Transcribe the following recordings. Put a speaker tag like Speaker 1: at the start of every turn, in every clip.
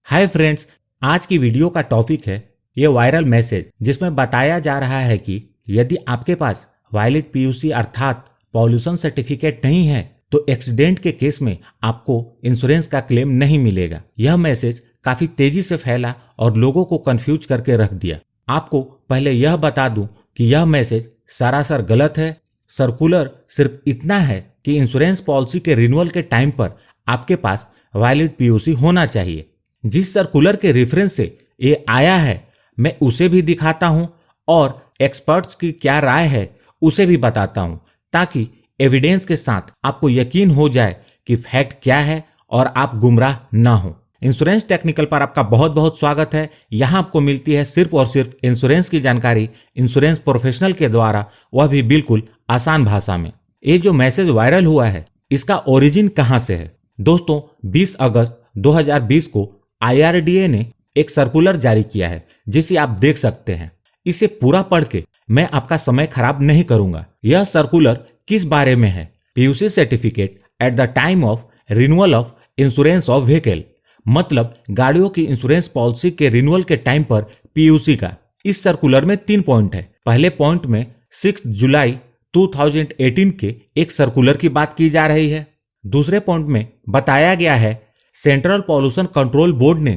Speaker 1: Hi friends, आज की video का टॉपिक है ये वायरल मैसेज जिसमें बताया जा रहा है कि यदि आपके पास वैलिड पीयूसी अर्थात पॉल्यूशन सर्टिफिकेट नहीं है तो एक्सीडेंट के केस में आपको इंश्योरेंस का क्लेम नहीं मिलेगा। यह मैसेज काफी तेजी से फैला और लोगों को कंफ्यूज करके रख दिया। आपको पहले यह बता दूं कि यह मैसेज सरासर गलत है। सर्कुलर सिर्फ इतना है कि इंश्योरेंस पॉलिसी के रिन्यूअल के टाइम पर आपके पास वैलिड पीयूसी होना चाहिए। जिस सर्कुलर के रेफरेंस से ये आया है मैं उसे भी दिखाता हूं और एक्सपर्ट्स की क्या राय है उसे भी बताता हूं, ताकि एविडेंस के साथ आपको यकीन हो जाए कि फैक्ट क्या है और आप गुमराह ना हो। इंश्योरेंस टेक्निकल पर आपका बहुत बहुत स्वागत है। यहाँ आपको मिलती है सिर्फ और सिर्फ इंश्योरेंस की जानकारी इंश्योरेंस प्रोफेशनल के द्वारा, वह भी बिल्कुल आसान भाषा में। ये जो मैसेज वायरल हुआ है इसका ओरिजिन कहाँ से है? दोस्तों, 20 अगस्त 2020 को IRDA ने एक सर्कुलर जारी किया है जिसे आप देख सकते हैं। इसे पूरा पढ़ के मैं आपका समय खराब नहीं करूंगा। यह सर्कुलर किस बारे में है? PUC certificate at the time of renewal of insurance of vehicle, मतलब गाड़ियों की इंश्योरेंस पॉलिसी के रिन्यूअल के टाइम पर पीयूसी का। इस सर्कुलर में 3 पॉइंट है। पहले पॉइंट में 6 जुलाई 2018 के एक सर्कुलर की बात की जा रही है। दूसरे पॉइंट में बताया गया है सेंट्रल पॉल्यूशन कंट्रोल बोर्ड ने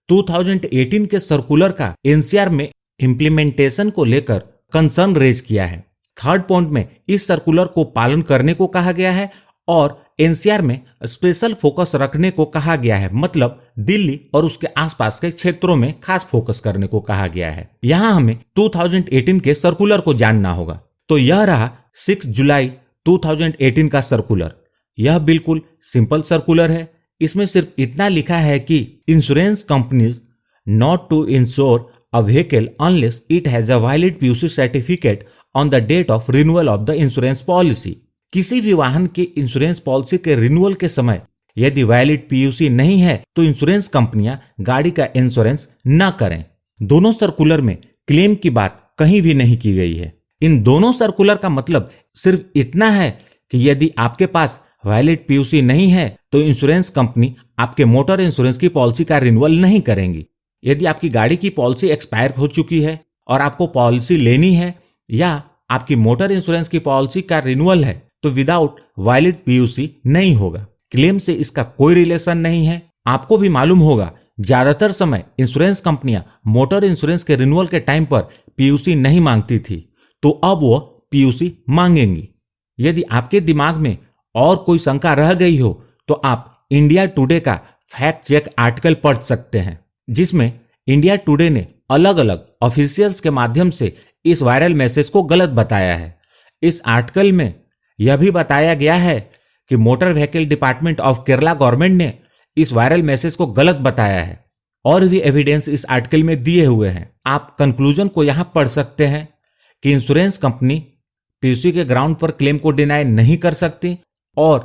Speaker 1: 2018 के सर्कुलर का एनसीआर में इंप्लीमेंटेशन को लेकर कंसर्न रेज किया है। थर्ड पॉइंट में इस सर्कुलर को पालन करने को कहा गया है और एनसीआर में स्पेशल फोकस रखने को कहा गया है, मतलब दिल्ली और उसके आसपास के क्षेत्रों में खास फोकस करने को कहा गया है। यहाँ हमें 2018 के सर्कुलर को जानना होगा। तो यह रहा 6 जुलाई 2018 का सर्कुलर। यह बिल्कुल सिंपल सर्कुलर है। इसमें सिर्फ इतना लिखा है कि insurance companies not to insure a vehicle unless it has a valid PUC certificate on the date of renewal of the insurance policy. किसी भी वाहन की इंश्योरेंस पॉलिसी के रिन्यूअल के समय यदि वैलिड पीयूसी नहीं है तो इंश्योरेंस कंपनियां गाड़ी का इंश्योरेंस न करें। दोनों सर्कुलर में क्लेम की बात कहीं भी नहीं की गई है। इन दोनों सर्कुलर का मतलब सिर्फ इतना है कि यदि आपके पास वैलिड पीयूसी नहीं है तो इंश्योरेंस कंपनी आपके मोटर इंश्योरेंस की पॉलिसी का रिन्यूअल नहीं करेंगी। यदि आपकी गाड़ी की पॉलिसी एक्सपायर हो चुकी है और आपको पॉलिसी लेनी है या आपकी मोटर इंश्योरेंस की पॉलिसी का रिन्यूअल है तो विदाउट वैलिड पीयूसी नहीं होगा। क्लेम से इसका कोई रिलेशन नहीं है। आपको भी मालूम होगा ज्यादातर समय इंश्योरेंस कंपनियां मोटर इंश्योरेंस के रिन्यूअल के टाइम पर पीयूसी नहीं मांगती थी, तो अब वो पीयूसी मांगेंगी। यदि आपके दिमाग में और कोई शंका रह गई हो तो आप इंडिया टुडे का फैक्ट चेक आर्टिकल पढ़ सकते हैं, जिसमें इंडिया टुडे ने अलग अलग ऑफिशियल्स के माध्यम से इस वायरल मैसेज को गलत बताया है। इस आर्टिकल में यह भी बताया गया है कि motor vehicle department of Kerala government ने इस वायरल मैसेज को गलत बताया है। और भी एविडेंस इस आर्टिकल में दिए हुए हैं। आप कंक्लूजन को यहां पढ़ सकते हैं कि इंश्योरेंस कंपनी पीयूसी के ग्राउंड पर क्लेम को डिनाई नहीं कर सकती और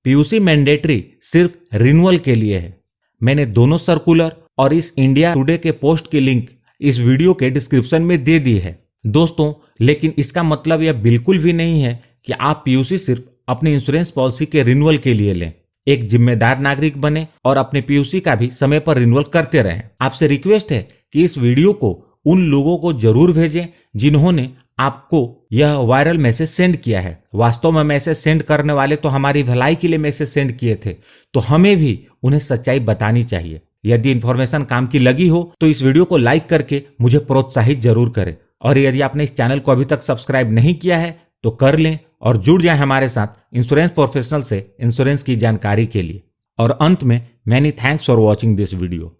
Speaker 1: पीयूसी मैंडेटरी सिर्फ रिन्यूअल के लिए है। मैंने दोनों सर्कुलर और इस इंडिया टुडे के पोस्ट की लिंक इस वीडियो के डिस्क्रिप्शन में दे दी है दोस्तों। लेकिन इसका मतलब यह बिल्कुल भी नहीं है कि आप पीयूसी सिर्फ अपनी इंश्योरेंस पॉलिसी के रिन्यूअल के लिए लें। एक जिम्मेदार नागरिक बने और अपने पीयूसी का भी समय पर रिन्यूअल करते रहें। आपसे रिक्वेस्ट है कि इस वीडियो को उन लोगों को जरूर भेजें जिन्होंने आपको यह वायरल मैसेज सेंड किया है। वास्तव में मैसेज सेंड करने वाले तो हमारी भलाई के लिए मैसेज सेंड किए थे, तो हमें भी उन्हें सच्चाई बतानी चाहिए। यदि इन्फॉर्मेशन काम की लगी हो तो इस वीडियो को लाइक करके मुझे प्रोत्साहित जरूर करें। और यदि आपने इस चैनल को अभी तक सब्सक्राइब नहीं किया है तो कर लें और जुड़ जाएं हमारे साथ इंश्योरेंस प्रोफेशनल से इंश्योरेंस की जानकारी के लिए। और अंत में many thanks for watching this video.